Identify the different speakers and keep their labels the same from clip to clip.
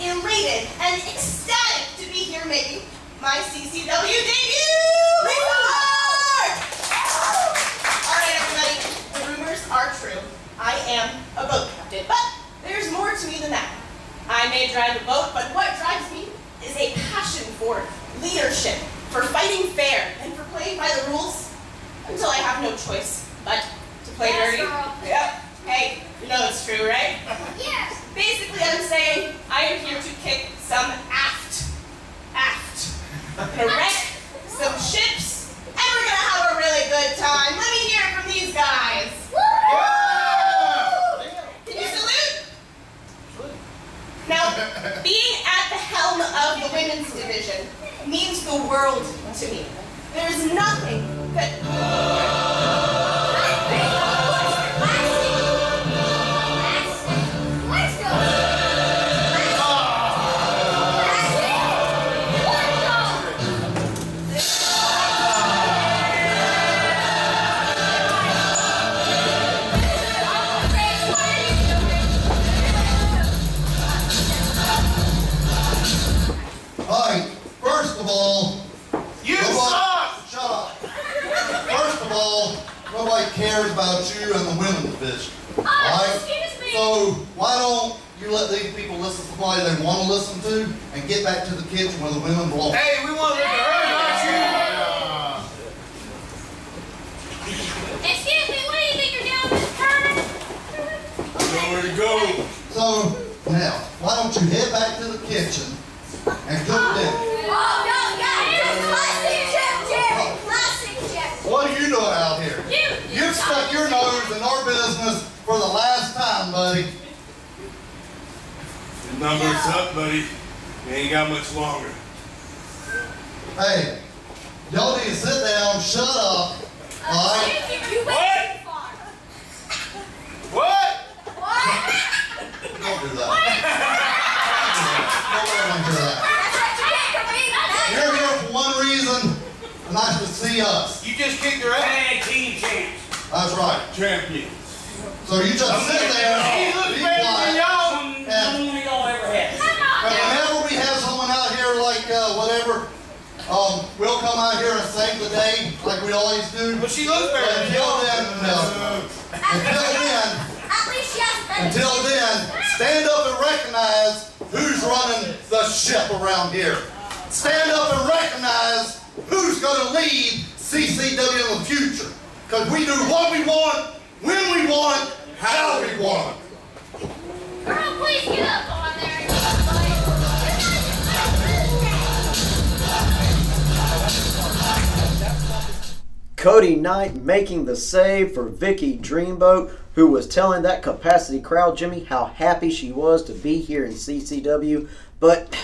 Speaker 1: elated and ecstatic to be here making my CCW debut! Alright everybody, the rumors are true. I am a boat captain, but there's more to me than that. I may drive a boat, but what drives me is a passion for leadership, for fighting fair, and for playing by the rules until I have no choice but to play dirty. Yep. Hey, you know it's true, right?
Speaker 2: Yes.
Speaker 1: Basically, I'm saying I am here to kick some aft. I'm gonna wreck some ships, and we're gonna have a really good time. Let me hear it from these guys. Woo! Can you salute? Now, being at the helm of the women's division means the world to me. There is nothing that...
Speaker 3: First of all, you suck! Shut up. First of all, nobody cares about you and the women's division. Right?
Speaker 2: Excuse me.
Speaker 3: So why don't you let these people listen to somebody they want to listen to and get back to the kitchen where the women belong?
Speaker 4: Hey, we want to listen to her, not you.
Speaker 2: Excuse me, what do you think you're doing, Miss Turner?
Speaker 4: Nowhere to go.
Speaker 3: So now, why don't you head back to the kitchen and cook dinner?
Speaker 2: Oh, no, yeah, classic chef, Jerry, classic chef.
Speaker 3: What are you doing out here? You've stuck your nose in our business for the last time, buddy.
Speaker 4: The number's up, buddy. You ain't got much longer.
Speaker 3: Hey, y'all need to sit down, shut up, all right?
Speaker 4: What?
Speaker 3: Don't do that. Don't let them do that. You're here for one reason, and that's to see us.
Speaker 4: You just kicked her ass. Tag team champs.
Speaker 3: That's right.
Speaker 4: Champions.
Speaker 3: So you just sit there, be quiet, and whenever we have someone out here like whatever, we'll come out here and save the day like we always do.
Speaker 4: But she looks better.
Speaker 3: Until then, no. Until then, stand up and recognize who's running the ship around here. Stand up and recognize who's going to lead CCW in the future. Because we do what we want, when we want, how we want.
Speaker 2: Girl, please get up on there.
Speaker 5: Cody Knight making the save for Vicky Dreamboat, who was telling that capacity crowd, Jimmy, how happy she was to be here in CCW. But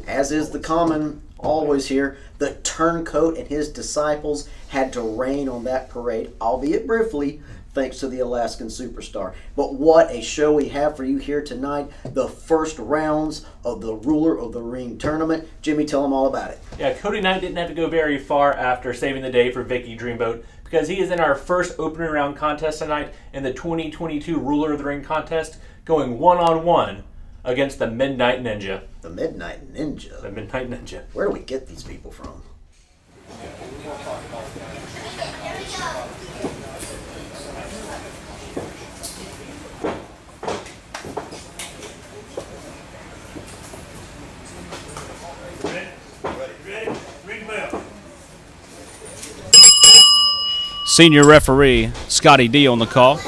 Speaker 5: as is the common always here, the turncoat and his disciples had to rain on that parade, albeit briefly, thanks to the Alaskan Superstar. But what a show we have for you here tonight. The first rounds of the Ruler of the Ring tournament. Jimmy, tell them all about it.
Speaker 6: Yeah, Cody Knight didn't have to go very far after saving the day for Vicky Dreamboat, because he is in our first opening round contest tonight in the 2022 Ruler of the Ring contest, going one-on-one against the Midnight Ninja.
Speaker 5: The Midnight Ninja?
Speaker 6: The Midnight Ninja.
Speaker 5: Where do we get these people from?
Speaker 7: Senior referee Scotty D on the call.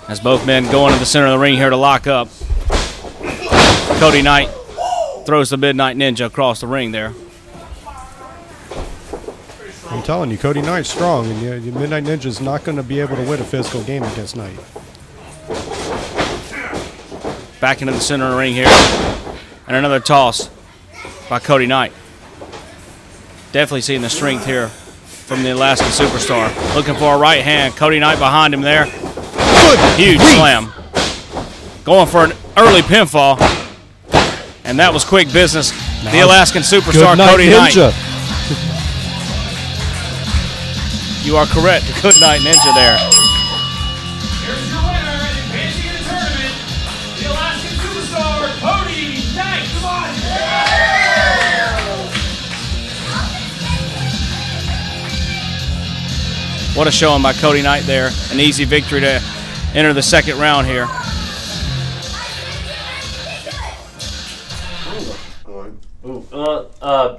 Speaker 7: As both men go into the center of the ring here to lock up. Cody Knight throws the Midnight Ninja across the ring there.
Speaker 8: I'm telling you, Cody Knight's strong, and the Midnight Ninja's not going to be able to win a physical game against Knight.
Speaker 7: Back into the center of the ring here. And another toss by Cody Knight. Definitely seeing the strength here from the Alaskan Superstar. Looking for a right hand. Cody Knight behind him there. Huge slam. Going for an early pinfall. And that was quick business. Now the Alaskan Superstar, Cody Knight. You are correct. The Good Night Ninja there.
Speaker 4: Here's your winner, advancing in the tournament,
Speaker 7: What a showing by Cody Knight there. An easy victory to enter the second round here.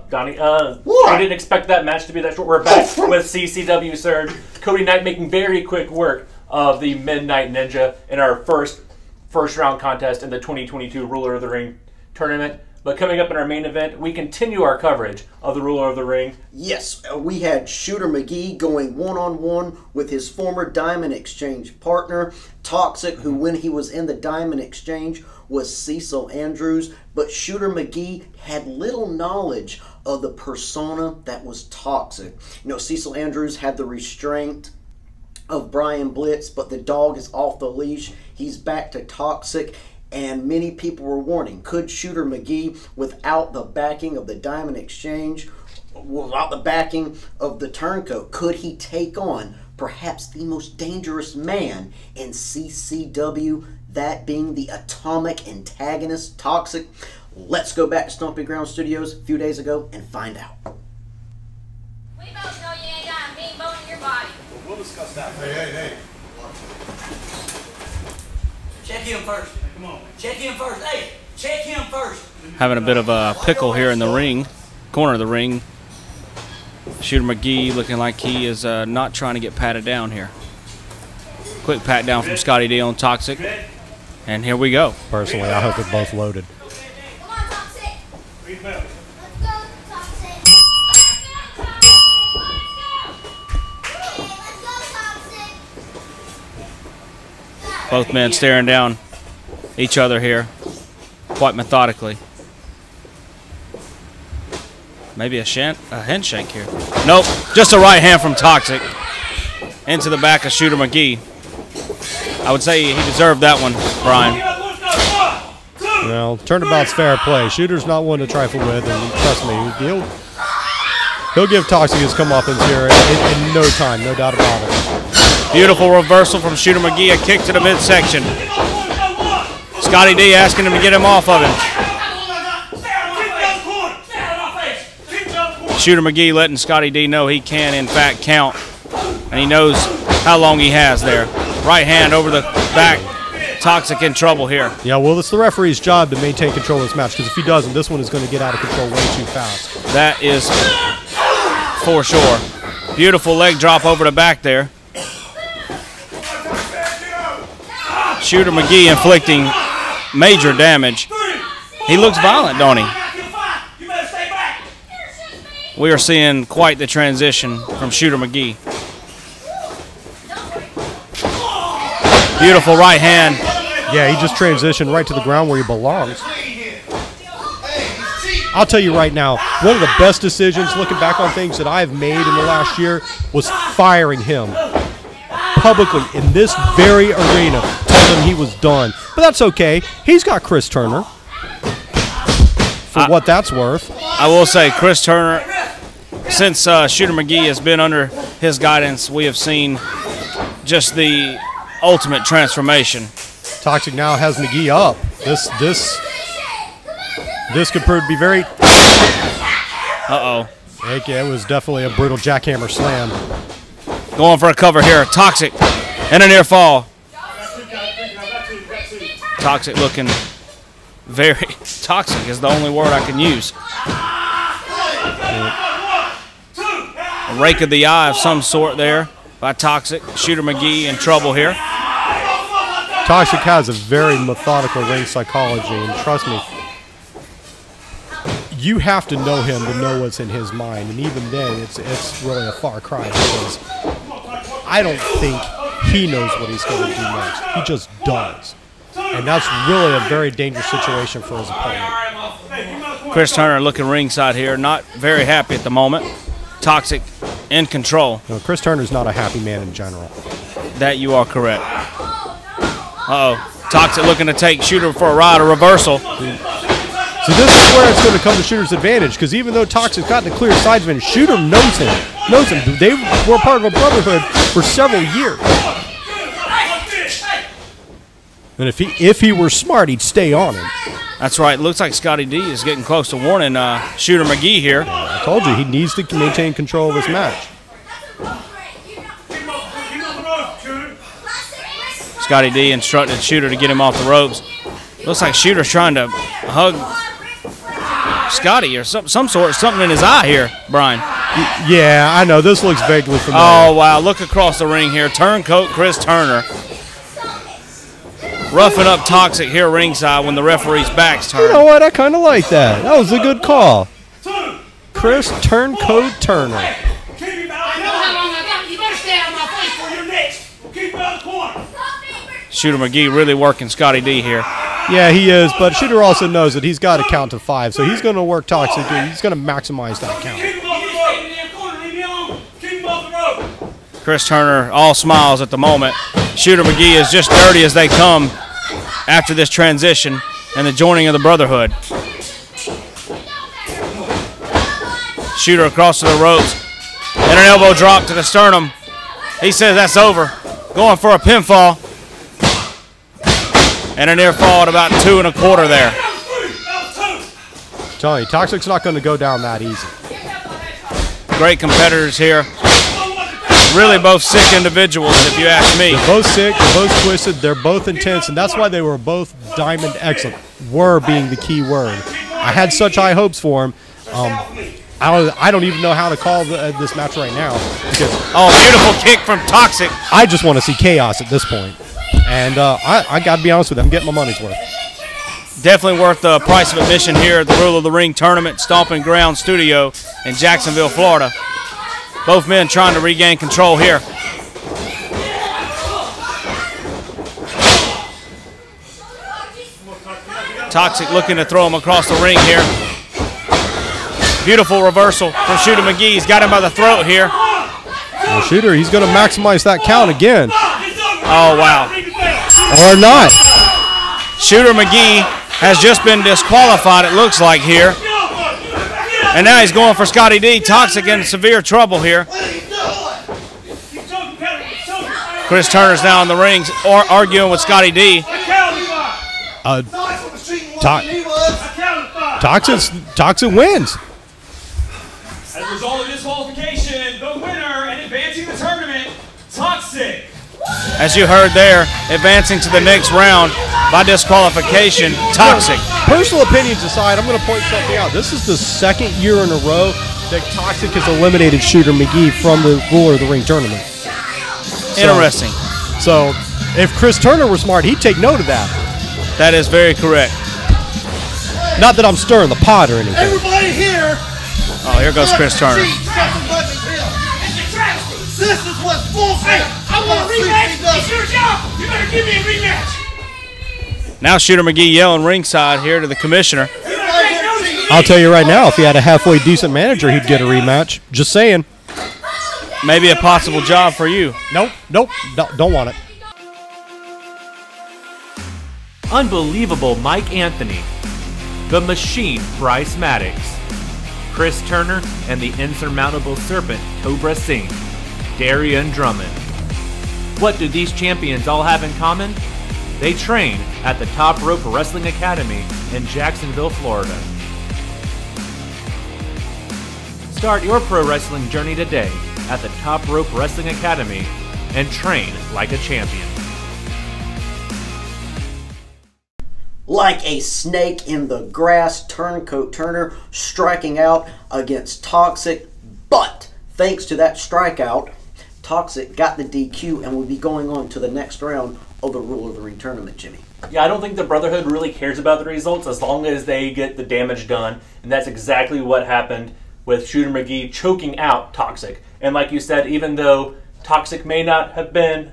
Speaker 6: Donnie, I didn't expect that match to be that short. We're back with CCW Surge. Cody Knight making very quick work of the Midnight Ninja in our first round contest in the 2022 Ruler of the Ring tournament. But coming up in our main event, we continue our coverage of the Ruler of the Ring.
Speaker 5: Yes, we had Shooter McGee going one-on-one with his former Diamond Exchange partner, Toxic, who when he was in the Diamond Exchange was Cecil Andrews. But Shooter McGee had little knowledge of the persona that was Toxic. You know, Cecil Andrews had the restraint of Brian Blitz, but the dog is off the leash. He's back to Toxic. And many people were warning, could Shooter McGee, without the backing of the Diamond Exchange, without the backing of the Turncoat, could he take on perhaps the most dangerous man in CCW, that being the atomic antagonist, Toxic? Let's go back to Stomping Ground Studios a few days ago and find out.
Speaker 2: We both know you ain't got a mean bone in your body.
Speaker 4: We'll discuss that.
Speaker 3: Hey.
Speaker 9: Check him first. Come on. Check him first. Hey, check him first.
Speaker 7: Having a bit of a pickle here in the ring, corner of the ring. Shooter McGee looking like he is not trying to get patted down here. Quick pat down from Scotty D on Toxic. And here we go.
Speaker 8: Personally, I hope they're both loaded.
Speaker 2: Come on, Toxic. Let's go, Toxic. Let's go, Toxic.
Speaker 7: Both men staring down each other here quite methodically. Maybe a handshake here. Nope, just a right hand from Toxic into the back of Shooter McGee. I would say he deserved that one, Brian.
Speaker 8: Well, turnabout's fair play. Shooter's not one to trifle with, and trust me, he'll give Toxic his comeuppance here in no time, no doubt about it.
Speaker 7: Beautiful reversal from Shooter McGee, a kick to the midsection. Scotty D asking him to get him off of him. Shooter McGee letting Scotty D know he can, in fact, count. And he knows how long he has there. Right hand over the back. Toxic in trouble here.
Speaker 8: Yeah, well, it's the referee's job to maintain control of this match, because if he doesn't, this one is going to get out of control way too fast.
Speaker 7: That is for sure. Beautiful leg drop over the back there. Shooter McGee inflicting major damage. He looks violent, don't he? We are seeing quite the transition from Shooter McGee. Beautiful right hand.
Speaker 8: Yeah, he just transitioned right to the ground where he belongs. I'll tell you right now, one of the best decisions, looking back on things that I've made in the last year, was firing him publicly in this very arena. Told him he was done. But that's okay. He's got Chris Turner, for what that's worth.
Speaker 7: I will say, Chris Turner, since Shooter McGee has been under his guidance, we have seen just the ultimate transformation.
Speaker 8: Toxic now has McGee up. This could prove to be very...
Speaker 7: Uh-oh.
Speaker 8: It was definitely a brutal jackhammer slam.
Speaker 7: Going for a cover here. Toxic and a near fall. Toxic looking very... Toxic is the only word I can use. A rake of the eye of some sort there by Toxic. Shooter McGee in trouble here.
Speaker 8: Toxic has a very methodical ring psychology, and trust me, you have to know him to know what's in his mind, and even then, it's really a far cry, because I don't think he knows what he's going to do next. He just does. And that's really a very dangerous situation for his opponent.
Speaker 7: Chris Turner looking ringside here, not very happy at the moment. Toxic in control.
Speaker 8: No, Chris Turner's not a happy man in general.
Speaker 7: That you are correct. Uh-oh. Toxic looking to take Shooter for a ride, a reversal.
Speaker 8: So this is where it's going to come to Shooter's advantage, because even though Toxic's gotten a clear side advantage, Shooter knows him. They were part of a brotherhood for several years. And if he were smart, he'd stay on him.
Speaker 7: That's right. Looks like Scotty D is getting close to warning Shooter McGee here.
Speaker 8: I told you, he needs to maintain control of this match.
Speaker 7: Scotty D instructed Shooter to get him off the ropes. Looks like Shooter's trying to hug Scotty or something in his eye here, Brian.
Speaker 8: Yeah, I know. This looks vaguely familiar.
Speaker 7: Oh, wow. Look across the ring here. Turncoat Chris Turner. Roughing up Toxic here ringside when the referee's back's turned.
Speaker 8: You know what? I kind of like that. That was a good call. Chris Turncoat Turner.
Speaker 9: I know how long I got. You better stay out of my face for your next. We'll keep you out of the corner.
Speaker 7: Shooter McGee really working Scotty D here.
Speaker 8: Yeah, he is, but Shooter also knows that he's got to count to 5, so he's going to work Toxic. He's going to maximize that count.
Speaker 9: Keep him off the rope. Leave me alone. Keep him off the rope.
Speaker 7: Chris Turner all smiles at the moment. Shooter McGee is just dirty as they come after this transition and the joining of the Brotherhood. Shooter across to the ropes and an elbow drop to the sternum. He says that's over. Going for a pinfall. And a near fall at about 2 1/4 there.
Speaker 8: Telling you, Toxic's not going to go down that easy.
Speaker 7: Great competitors here. Really both sick individuals, if you ask me.
Speaker 8: They're both sick, they're both twisted, they're both intense, and that's why they were both diamond excellent. Were being the key word. I had such high hopes for him. I don't even know how to call this match right now. Because
Speaker 7: beautiful kick from Toxic.
Speaker 8: I just want to see chaos at this point. And I got to be honest with you, I'm getting my money's worth.
Speaker 7: Definitely worth the price of admission here at the Rule of the Ring Tournament Stomping Ground Studio in Jacksonville, Florida. Both men trying to regain control here. Toxic looking to throw him across the ring here. Beautiful reversal from Shooter McGee. He's got him by the throat here.
Speaker 8: Well, Shooter, he's going to maximize that count again.
Speaker 7: Oh, wow.
Speaker 8: Or not.
Speaker 7: Shooter McGee has just been disqualified, it looks like here. And now he's going for Scotty D. Toxic in severe trouble here. Chris Turner's now in the ring arguing with Scotty D.
Speaker 8: Toxic wins.
Speaker 10: As a result of disqualification, the winner and advancing the tournament, Toxic.
Speaker 7: As you heard there, advancing to the next round by disqualification, Toxic.
Speaker 8: Personal opinions aside, I'm going to point something out. This is the second year in a row that Toxic has eliminated Shooter McGee from the Ruler of the Ring tournament.
Speaker 7: Interesting.
Speaker 8: So, if Chris Turner were smart, he'd take note of that.
Speaker 7: That is very correct.
Speaker 8: Not that I'm stirring the pot or anything.
Speaker 3: Everybody here.
Speaker 7: Oh, here goes Chris Turner.
Speaker 3: This is what's bullshit.
Speaker 9: I want a rematch. It's your job. You better give me a rematch.
Speaker 7: Now Shooter McGee yelling ringside here to the commissioner.
Speaker 8: I'll tell you right now, if he had a halfway decent manager, he'd get a rematch. Just saying.
Speaker 7: Maybe a possible job for you.
Speaker 8: Nope, don't want it.
Speaker 6: Unbelievable Mike Anthony, The Machine Bryce Maddox, Chris Turner and the Insurmountable Serpent Cobra Singh, Darian Drummond. What do these champions all have in common? They train at the Top Rope Wrestling Academy in Jacksonville, Florida. Start your pro wrestling journey today at the Top Rope Wrestling Academy and train like a champion.
Speaker 5: Like a snake in the grass, Turncoat Turner striking out against Toxic, but thanks to that strikeout, Toxic got the DQ and will be going on to the next round of the Rule of the Ring tournament, Jimmy.
Speaker 6: Yeah, I don't think the Brotherhood really cares about the results as long as they get the damage done, and that's exactly what happened with Shooter McGee choking out Toxic. And like you said, even though Toxic may not have been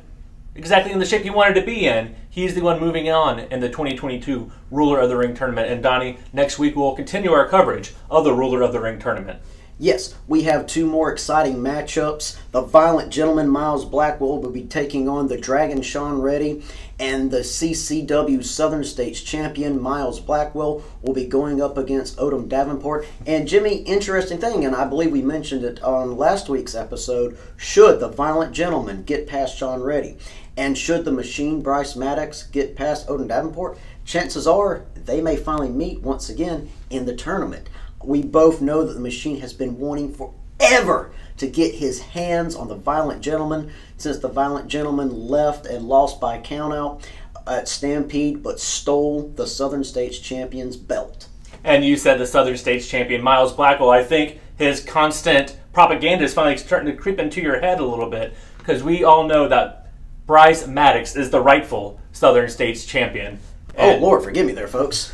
Speaker 6: exactly in the shape he wanted to be in, he's the one moving on in the 2022 Ruler of the Ring tournament. And Donnie, next week we'll continue our coverage of the Ruler of the Ring tournament.
Speaker 5: Yes, we have two more exciting matchups. The Violent Gentleman Miles Blackwell will be taking on the Dragon Sean Reddy, and the CCW Southern States Champion Miles Blackwell will be going up against Odom Davenport. And Jimmy, interesting thing, and I believe we mentioned it on last week's episode, should the Violent Gentleman get past Sean Reddy, and should the Machine Bryce Maddox get past Odom Davenport, chances are they may finally meet once again in the tournament. We both know that the Machine has been wanting for ever to get his hands on the Violent Gentleman since the Violent Gentleman left and lost by countout at Stampede, but stole the Southern States Champion's belt.
Speaker 6: And you said the Southern States Champion, Miles Blackwell. I think his constant propaganda is finally starting to creep into your head a little bit, because we all know that Bryce Maddox is the rightful Southern States Champion.
Speaker 5: And Lord, forgive me there, folks.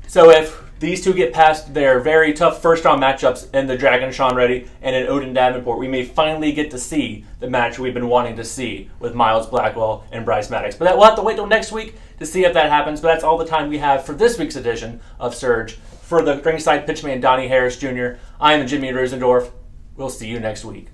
Speaker 6: So if these two get past their very tough first-round matchups in the Dragon Sean Reddy and in Odin Davenport, we may finally get to see the match we've been wanting to see with Miles Blackwell and Bryce Maddox. But we'll have to wait till next week to see if that happens. But that's all the time we have for this week's edition of Surge. For the ringside pitchman Donnie Harris Jr., I am Jimmy Rosendorf. We'll see you next week.